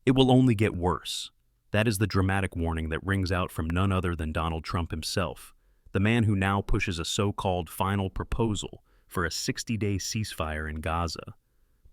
It will only get worse. That is the dramatic warning that rings out from none other than Donald Trump himself, the man who now pushes a so-called final proposal for a 60-day ceasefire in Gaza.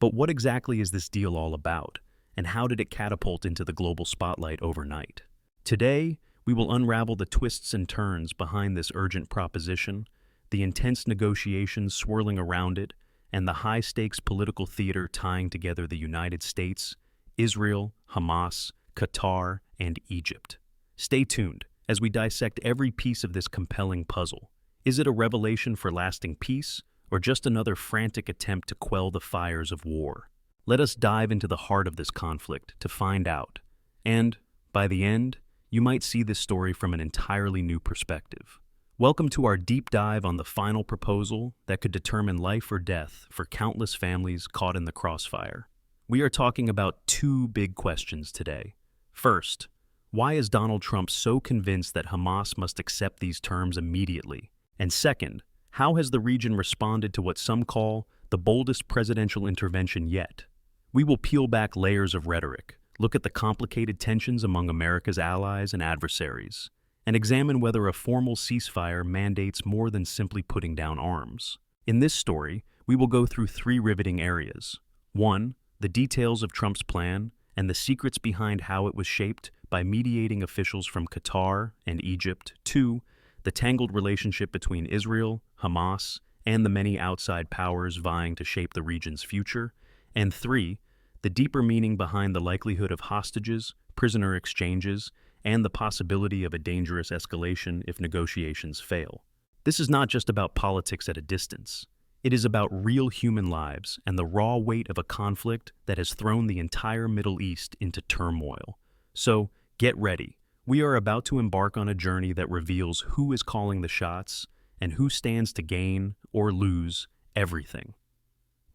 But what exactly is this deal all about, and how did it catapult into the global spotlight overnight? Today, we will unravel the twists and turns behind this urgent proposition, the intense negotiations swirling around it, and the high-stakes political theater tying together the United States, Israel, Hamas, Qatar, and Egypt. Stay tuned as we dissect every piece of this compelling puzzle. Is it a revelation for lasting peace, or just another frantic attempt to quell the fires of war? Let us dive into the heart of this conflict to find out. And, by the end, you might see this story from an entirely new perspective. Welcome to our deep dive on the final proposal that could determine life or death for countless families caught in the crossfire. We are talking about two big questions today. First, why is Donald Trump so convinced that Hamas must accept these terms immediately? And second, how has the region responded to what some call the boldest presidential intervention yet? We will peel back layers of rhetoric, look at the complicated tensions among America's allies and adversaries, and examine whether a formal ceasefire mandates more than simply putting down arms. In this story, we will go through three riveting areas. 1. The details of Trump's plan and the secrets behind how it was shaped by mediating officials from Qatar and Egypt. 2. The tangled relationship between Israel, Hamas, and the many outside powers vying to shape the region's future. And 3. The deeper meaning behind the likelihood of hostages, prisoner exchanges, and the possibility of a dangerous escalation if negotiations fail. This is not just about politics at a distance. It is about real human lives and the raw weight of a conflict that has thrown the entire Middle East into turmoil. So, get ready. We are about to embark on a journey that reveals who is calling the shots and who stands to gain or lose everything.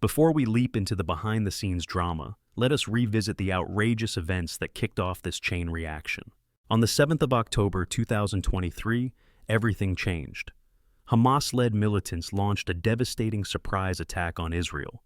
Before we leap into the behind-the-scenes drama, let us revisit the outrageous events that kicked off this chain reaction. On the 7th of October 2023, everything changed. Hamas-led militants launched a devastating surprise attack on Israel.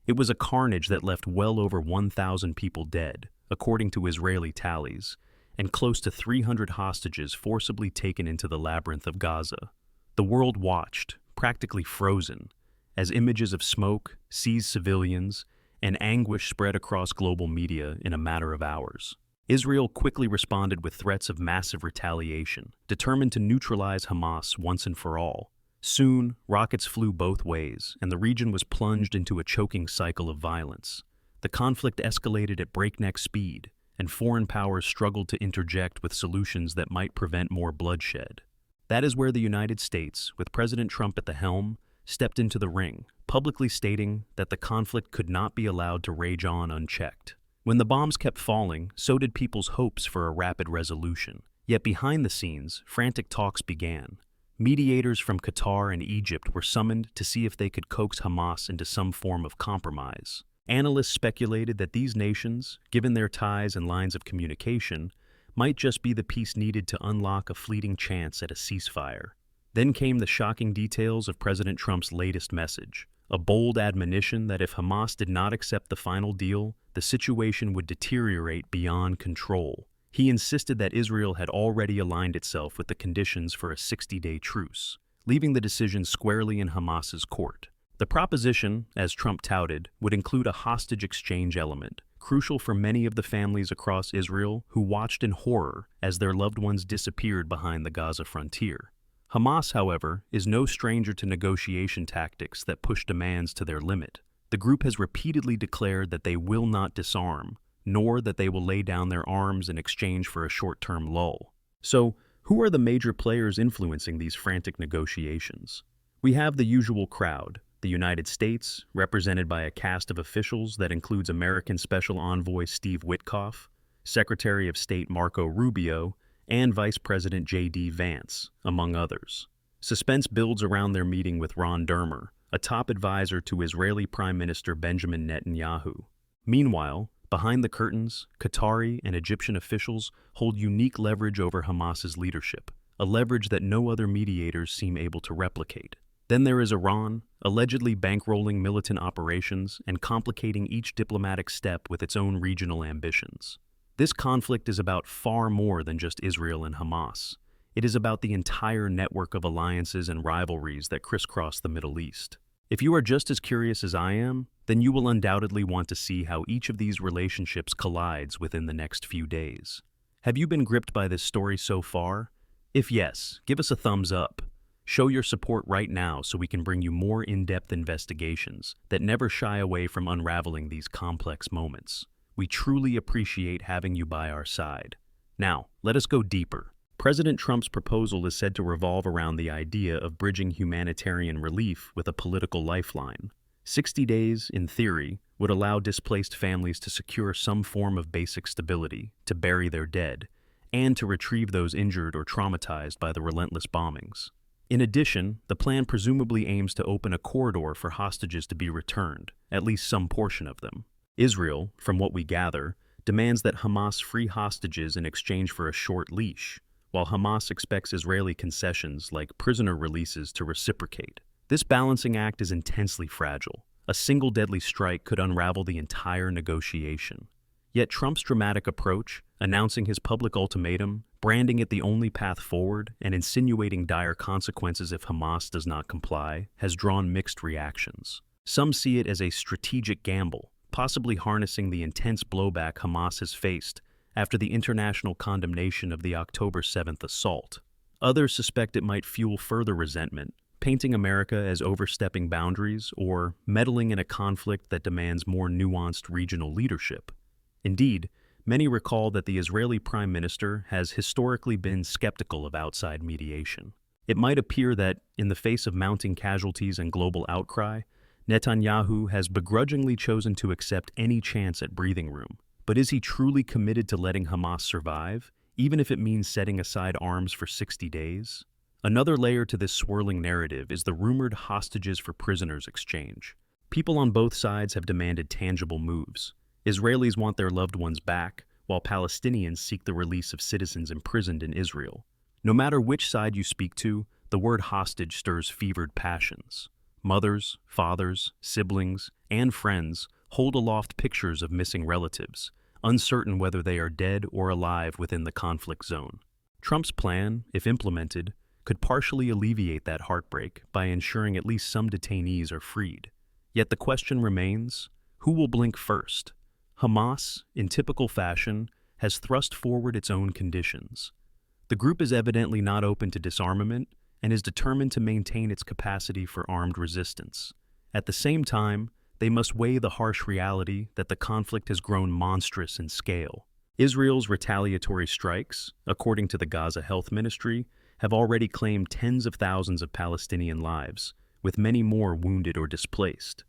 It was a carnage that left well over 1,000 people dead, according to Israeli tallies, and close to 300 hostages forcibly taken into the labyrinth of Gaza. The world watched, practically frozen, as images of smoke, seized civilians, and anguish spread across global media in a matter of hours. Israel quickly responded with threats of massive retaliation, determined to neutralize Hamas once and for all. Soon, rockets flew both ways, and the region was plunged into a choking cycle of violence. The conflict escalated at breakneck speed, and foreign powers struggled to interject with solutions that might prevent more bloodshed. That is where the United States, with President Trump at the helm, stepped into the ring, publicly stating that the conflict could not be allowed to rage on unchecked. When the bombs kept falling, so did people's hopes for a rapid resolution. Yet behind the scenes, frantic talks began. Mediators from Qatar and Egypt were summoned to see if they could coax Hamas into some form of compromise. Analysts speculated that these nations, given their ties and lines of communication, might just be the piece needed to unlock a fleeting chance at a ceasefire. Then came the shocking details of President Trump's latest message, a bold admonition that if Hamas did not accept the final deal, the situation would deteriorate beyond control. He insisted that Israel had already aligned itself with the conditions for a 60-day truce, leaving the decision squarely in Hamas's court. The proposition, as Trump touted, would include a hostage exchange element, crucial for many of the families across Israel who watched in horror as their loved ones disappeared behind the Gaza frontier. Hamas, however, is no stranger to negotiation tactics that push demands to their limit. The group has repeatedly declared that they will not disarm, nor that they will lay down their arms in exchange for a short-term lull. So, who are the major players influencing these frantic negotiations? We have the usual crowd, the United States, represented by a cast of officials that includes American Special Envoy Steve Witkoff, Secretary of State Marco Rubio, and Vice President J.D. Vance, among others. Suspense builds around their meeting with Ron Dermer, a top advisor to Israeli Prime Minister Benjamin Netanyahu. Meanwhile, behind the curtains, Qatari and Egyptian officials hold unique leverage over Hamas's leadership, a leverage that no other mediators seem able to replicate. Then there is Iran, allegedly bankrolling militant operations and complicating each diplomatic step with its own regional ambitions. This conflict is about far more than just Israel and Hamas. It is about the entire network of alliances and rivalries that crisscross the Middle East. If you are just as curious as I am, then you will undoubtedly want to see how each of these relationships collides within the next few days. Have you been gripped by this story so far? If yes, give us a thumbs up. Show your support right now so we can bring you more in-depth investigations that never shy away from unraveling these complex moments. We truly appreciate having you by our side. Now, let us go deeper. President Trump's proposal is said to revolve around the idea of bridging humanitarian relief with a political lifeline. 60 days, in theory, would allow displaced families to secure some form of basic stability, to bury their dead, and to retrieve those injured or traumatized by the relentless bombings. In addition, the plan presumably aims to open a corridor for hostages to be returned, at least some portion of them. Israel, from what we gather, demands that Hamas free hostages in exchange for a short leash, while Hamas expects Israeli concessions like prisoner releases to reciprocate. This balancing act is intensely fragile. A single deadly strike could unravel the entire negotiation. Yet Trump's dramatic approach, announcing his public ultimatum, branding it the only path forward, and insinuating dire consequences if Hamas does not comply, has drawn mixed reactions. Some see it as a strategic gamble, possibly harnessing the intense blowback Hamas has faced after the international condemnation of the October 7th assault. Others suspect it might fuel further resentment, painting America as overstepping boundaries or meddling in a conflict that demands more nuanced regional leadership. Indeed, many recall that the Israeli Prime Minister has historically been skeptical of outside mediation. It might appear that, in the face of mounting casualties and global outcry, Netanyahu has begrudgingly chosen to accept any chance at breathing room. But is he truly committed to letting Hamas survive, even if it means setting aside arms for 60 days? Another layer to this swirling narrative is the rumored hostages for prisoners exchange. People on both sides have demanded tangible moves. Israelis want their loved ones back, while Palestinians seek the release of citizens imprisoned in Israel. No matter which side you speak to, the word hostage stirs fevered passions. Mothers, fathers, siblings, and friends hold aloft pictures of missing relatives, uncertain whether they are dead or alive within the conflict zone. Trump's plan, if implemented, could partially alleviate that heartbreak by ensuring at least some detainees are freed. Yet the question remains, who will blink first? Hamas, in typical fashion, has thrust forward its own conditions. The group is evidently not open to disarmament and is determined to maintain its capacity for armed resistance. At the same time, they must weigh the harsh reality that the conflict has grown monstrous in scale. Israel's retaliatory strikes, according to the Gaza Health Ministry, have already claimed tens of thousands of Palestinian lives, with many more wounded or displaced.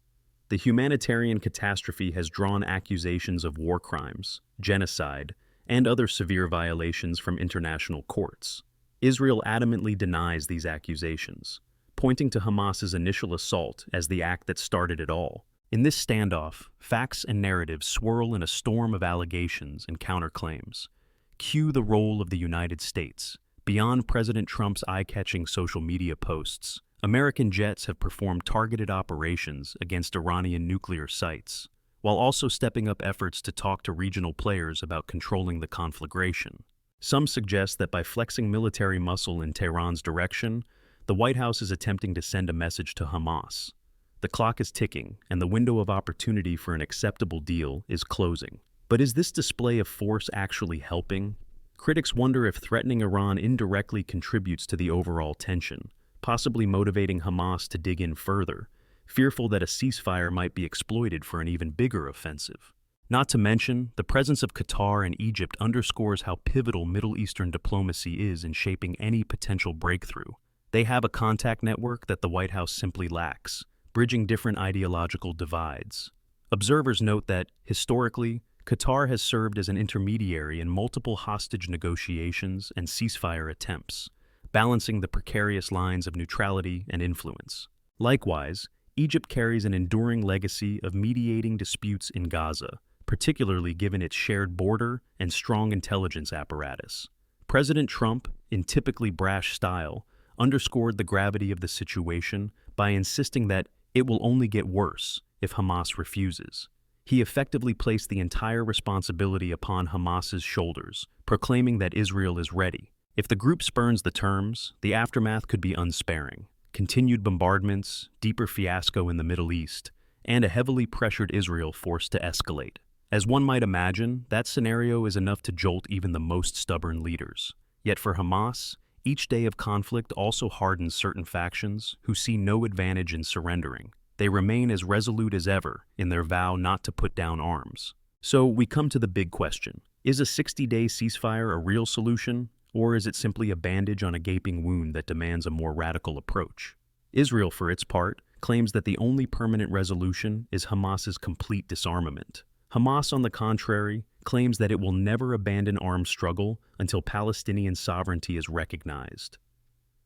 The humanitarian catastrophe has drawn accusations of war crimes, genocide, and other severe violations from international courts. Israel adamantly denies these accusations, pointing to Hamas's initial assault as the act that started it all. In this standoff, facts and narratives swirl in a storm of allegations and counterclaims. Cue the role of the United States. Beyond President Trump's eye-catching social media posts, American jets have performed targeted operations against Iranian nuclear sites, while also stepping up efforts to talk to regional players about controlling the conflagration. Some suggest that by flexing military muscle in Tehran's direction, the White House is attempting to send a message to Hamas. The clock is ticking, and the window of opportunity for an acceptable deal is closing. But is this display of force actually helping? Critics wonder if threatening Iran indirectly contributes to the overall tension, possibly motivating Hamas to dig in further, fearful that a ceasefire might be exploited for an even bigger offensive. Not to mention, the presence of Qatar and Egypt underscores how pivotal Middle Eastern diplomacy is in shaping any potential breakthrough. They have a contact network that the White House simply lacks, bridging different ideological divides. Observers note that, historically, Qatar has served as an intermediary in multiple hostage negotiations and ceasefire attempts, balancing the precarious lines of neutrality and influence. Likewise, Egypt carries an enduring legacy of mediating disputes in Gaza, particularly given its shared border and strong intelligence apparatus. President Trump, in typically brash style, underscored the gravity of the situation by insisting that it will only get worse if Hamas refuses. He effectively placed the entire responsibility upon Hamas's shoulders, proclaiming that Israel is ready. If the group spurns the terms, the aftermath could be unsparing. Continued bombardments, deeper fiasco in the Middle East, and a heavily pressured Israel forced to escalate. As one might imagine, that scenario is enough to jolt even the most stubborn leaders. Yet for Hamas, each day of conflict also hardens certain factions who see no advantage in surrendering. They remain as resolute as ever in their vow not to put down arms. So we come to the big question. Is a 60-day ceasefire a real solution, or is it simply a bandage on a gaping wound that demands a more radical approach? Israel, for its part, claims that the only permanent resolution is Hamas's complete disarmament. Hamas, on the contrary, claims that it will never abandon armed struggle until Palestinian sovereignty is recognized.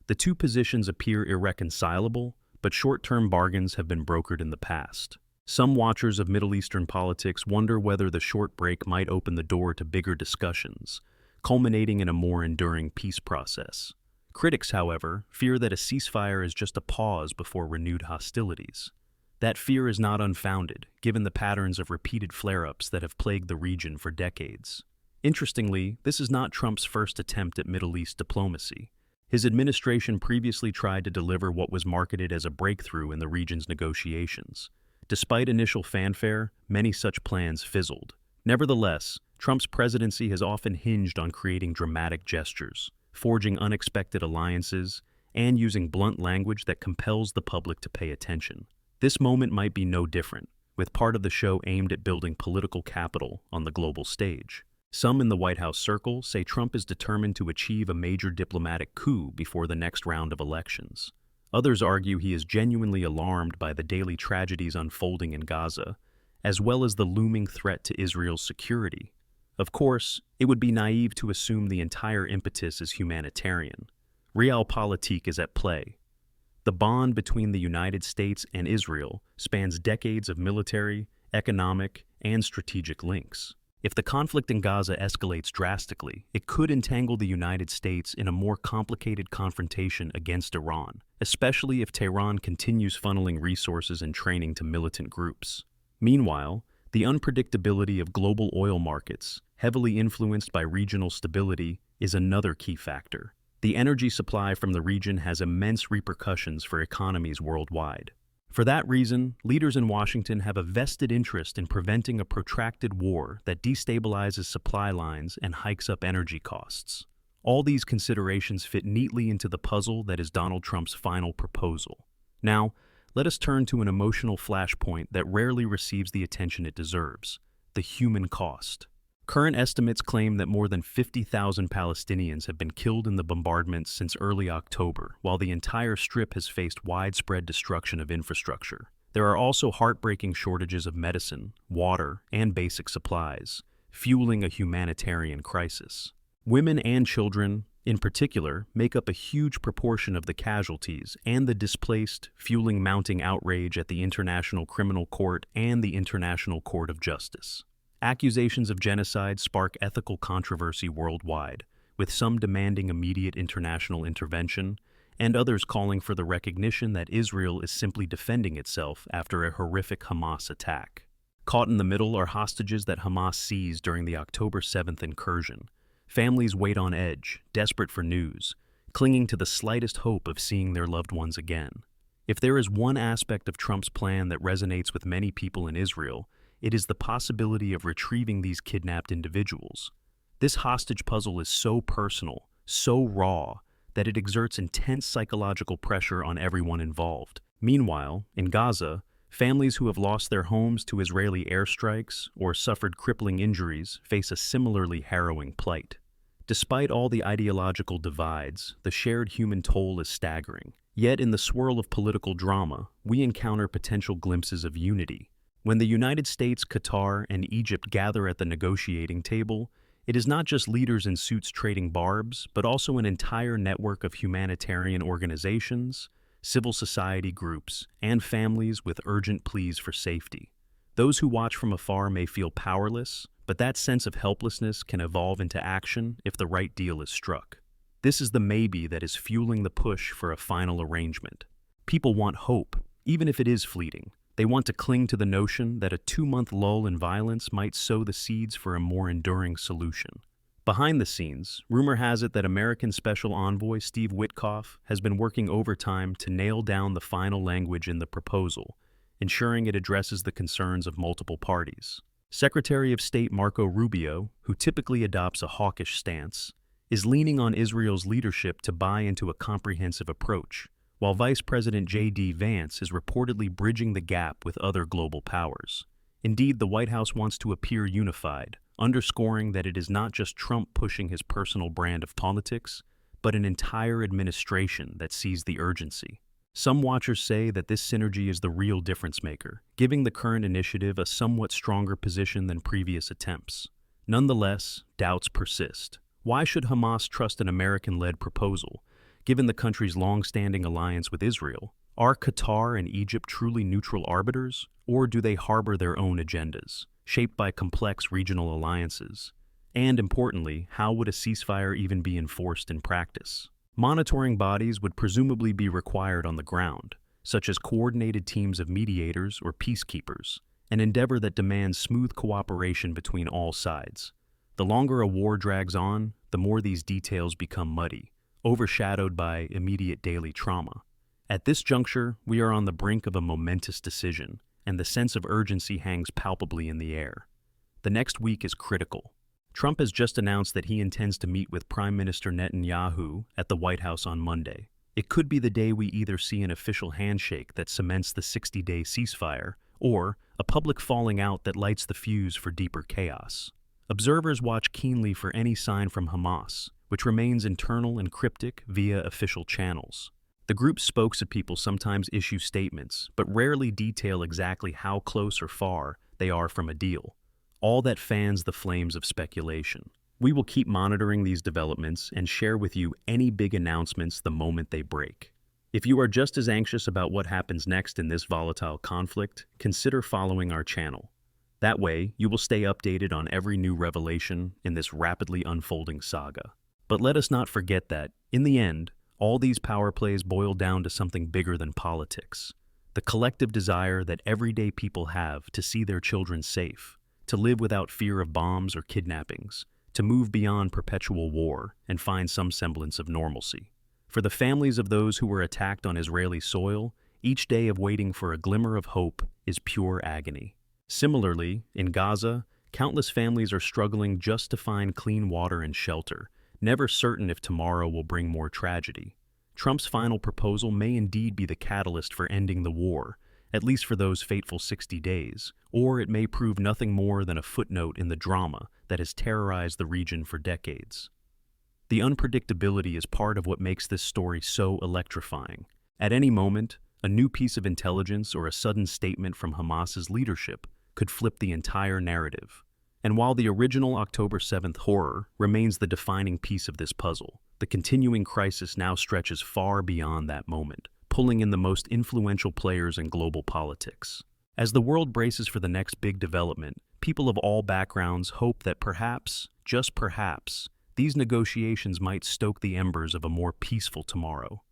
The two positions appear irreconcilable, but short-term bargains have been brokered in the past. Some watchers of Middle Eastern politics wonder whether the short break might open the door to bigger discussions, culminating in a more enduring peace process. Critics, however, fear that a ceasefire is just a pause before renewed hostilities. That fear is not unfounded, given the patterns of repeated flare-ups that have plagued the region for decades. Interestingly, this is not Trump's first attempt at Middle East diplomacy. His administration previously tried to deliver what was marketed as a breakthrough in the region's negotiations. Despite initial fanfare, many such plans fizzled. Nevertheless, Trump's presidency has often hinged on creating dramatic gestures, forging unexpected alliances, and using blunt language that compels the public to pay attention. This moment might be no different, with part of the show aimed at building political capital on the global stage. Some in the White House circle say Trump is determined to achieve a major diplomatic coup before the next round of elections. Others argue he is genuinely alarmed by the daily tragedies unfolding in Gaza, as well as the looming threat to Israel's security. Of course, it would be naive to assume the entire impetus is humanitarian. Realpolitik is at play. The bond between the United States and Israel spans decades of military, economic, and strategic links. If the conflict in Gaza escalates drastically, it could entangle the United States in a more complicated confrontation against Iran, especially if Tehran continues funneling resources and training to militant groups. Meanwhile, the unpredictability of global oil markets, heavily influenced by regional stability, is another key factor. The energy supply from the region has immense repercussions for economies worldwide. For that reason, leaders in Washington have a vested interest in preventing a protracted war that destabilizes supply lines and hikes up energy costs. All these considerations fit neatly into the puzzle that is Donald Trump's final proposal. Now, let us turn to an emotional flashpoint that rarely receives the attention it deserves: the human cost. Current estimates claim that more than 50,000 Palestinians have been killed in the bombardments since early October, while the entire Strip has faced widespread destruction of infrastructure. There are also heartbreaking shortages of medicine, water, and basic supplies, fueling a humanitarian crisis. Women and children, in particular, make up a huge proportion of the casualties and the displaced, fueling mounting outrage at the International Criminal Court and the International Court of Justice. Accusations of genocide spark ethical controversy worldwide, with some demanding immediate international intervention, and others calling for the recognition that Israel is simply defending itself after a horrific Hamas attack. Caught in the middle are hostages that Hamas seized during the October 7th incursion. Families wait on edge, desperate for news, clinging to the slightest hope of seeing their loved ones again. If there is one aspect of Trump's plan that resonates with many people in Israel, it is the possibility of retrieving these kidnapped individuals. This hostage puzzle is so personal, so raw, that it exerts intense psychological pressure on everyone involved. Meanwhile, in Gaza, families who have lost their homes to Israeli airstrikes or suffered crippling injuries face a similarly harrowing plight. Despite all the ideological divides, the shared human toll is staggering. Yet in the swirl of political drama, we encounter potential glimpses of unity. When the United States, Qatar, and Egypt gather at the negotiating table, it is not just leaders in suits trading barbs, but also an entire network of humanitarian organizations, civil society groups, and families with urgent pleas for safety. Those who watch from afar may feel powerless, but that sense of helplessness can evolve into action if the right deal is struck. This is the maybe that is fueling the push for a final arrangement. People want hope, even if it is fleeting. They want to cling to the notion that a 2-month lull in violence might sow the seeds for a more enduring solution. Behind the scenes, rumor has it that American Special Envoy Steve Witkoff has been working overtime to nail down the final language in the proposal, ensuring it addresses the concerns of multiple parties. Secretary of State Marco Rubio, who typically adopts a hawkish stance, is leaning on Israel's leadership to buy into a comprehensive approach, while Vice President J.D. Vance is reportedly bridging the gap with other global powers. Indeed, the White House wants to appear unified, underscoring that it is not just Trump pushing his personal brand of politics, but an entire administration that sees the urgency. Some watchers say that this synergy is the real difference-maker, giving the current initiative a somewhat stronger position than previous attempts. Nonetheless, doubts persist. Why should Hamas trust an American-led proposal, given the country's long-standing alliance with Israel? Are Qatar and Egypt truly neutral arbiters, or do they harbor their own agendas, shaped by complex regional alliances? And importantly, how would a ceasefire even be enforced in practice? Monitoring bodies would presumably be required on the ground, such as coordinated teams of mediators or peacekeepers, an endeavor that demands smooth cooperation between all sides. The longer a war drags on, the more these details become muddy, overshadowed by immediate daily trauma. At this juncture, we are on the brink of a momentous decision, and the sense of urgency hangs palpably in the air. The next week is critical. Trump has just announced that he intends to meet with Prime Minister Netanyahu at the White House on Monday. It could be the day we either see an official handshake that cements the 60-day ceasefire, or a public falling out that lights the fuse for deeper chaos. Observers watch keenly for any sign from Hamas, which remains internal and cryptic via official channels. The group's spokespeople sometimes issue statements, but rarely detail exactly how close or far they are from a deal. All that fans the flames of speculation. We will keep monitoring these developments and share with you any big announcements the moment they break. If you are just as anxious about what happens next in this volatile conflict, consider following our channel. That way, you will stay updated on every new revelation in this rapidly unfolding saga. But let us not forget that, in the end, all these power plays boil down to something bigger than politics. The collective desire that everyday people have to see their children safe, to live without fear of bombs or kidnappings, to move beyond perpetual war and find some semblance of normalcy. For the families of those who were attacked on Israeli soil, each day of waiting for a glimmer of hope is pure agony. Similarly, in Gaza, countless families are struggling just to find clean water and shelter, never certain if tomorrow will bring more tragedy. Trump's final proposal may indeed be the catalyst for ending the war, at least for those fateful 60 days, or it may prove nothing more than a footnote in the drama that has terrorized the region for decades. The unpredictability is part of what makes this story so electrifying. At any moment, a new piece of intelligence or a sudden statement from Hamas's leadership could flip the entire narrative. And while the original October 7th horror remains the defining piece of this puzzle, the continuing crisis now stretches far beyond that moment, pulling in the most influential players in global politics. As the world braces for the next big development, people of all backgrounds hope that perhaps, just perhaps, these negotiations might stoke the embers of a more peaceful tomorrow.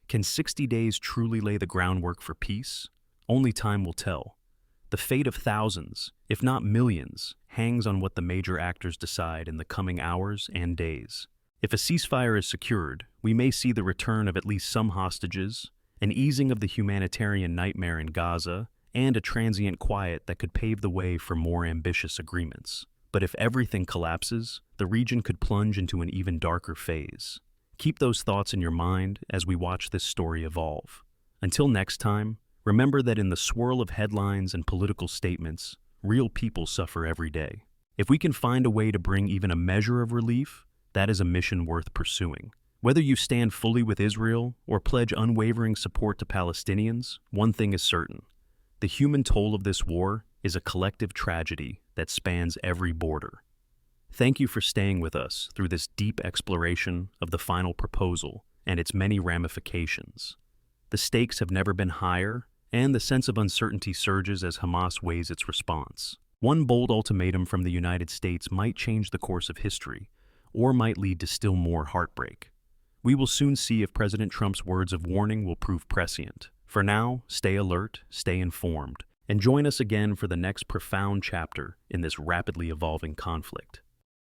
Can 60 days truly lay the groundwork for peace? Only time will tell. The fate of thousands, if not millions, hangs on what the major actors decide in the coming hours and days. If a ceasefire is secured, we may see the return of at least some hostages, an easing of the humanitarian nightmare in Gaza, and a transient quiet that could pave the way for more ambitious agreements. But if everything collapses, the region could plunge into an even darker phase. Keep those thoughts in your mind as we watch this story evolve. Until next time, remember that in the swirl of headlines and political statements, real people suffer every day. If we can find a way to bring even a measure of relief, that is a mission worth pursuing. Whether you stand fully with Israel or pledge unwavering support to Palestinians, one thing is certain. The human toll of this war is a collective tragedy that spans every border. Thank you for staying with us through this deep exploration of the final proposal and its many ramifications. The stakes have never been higher, and the sense of uncertainty surges as Hamas weighs its response. One bold ultimatum from the United States might change the course of history, or might lead to still more heartbreak. We will soon see if President Trump's words of warning will prove prescient. For now, stay alert, stay informed, And join us again for the next profound chapter in this rapidly evolving conflict.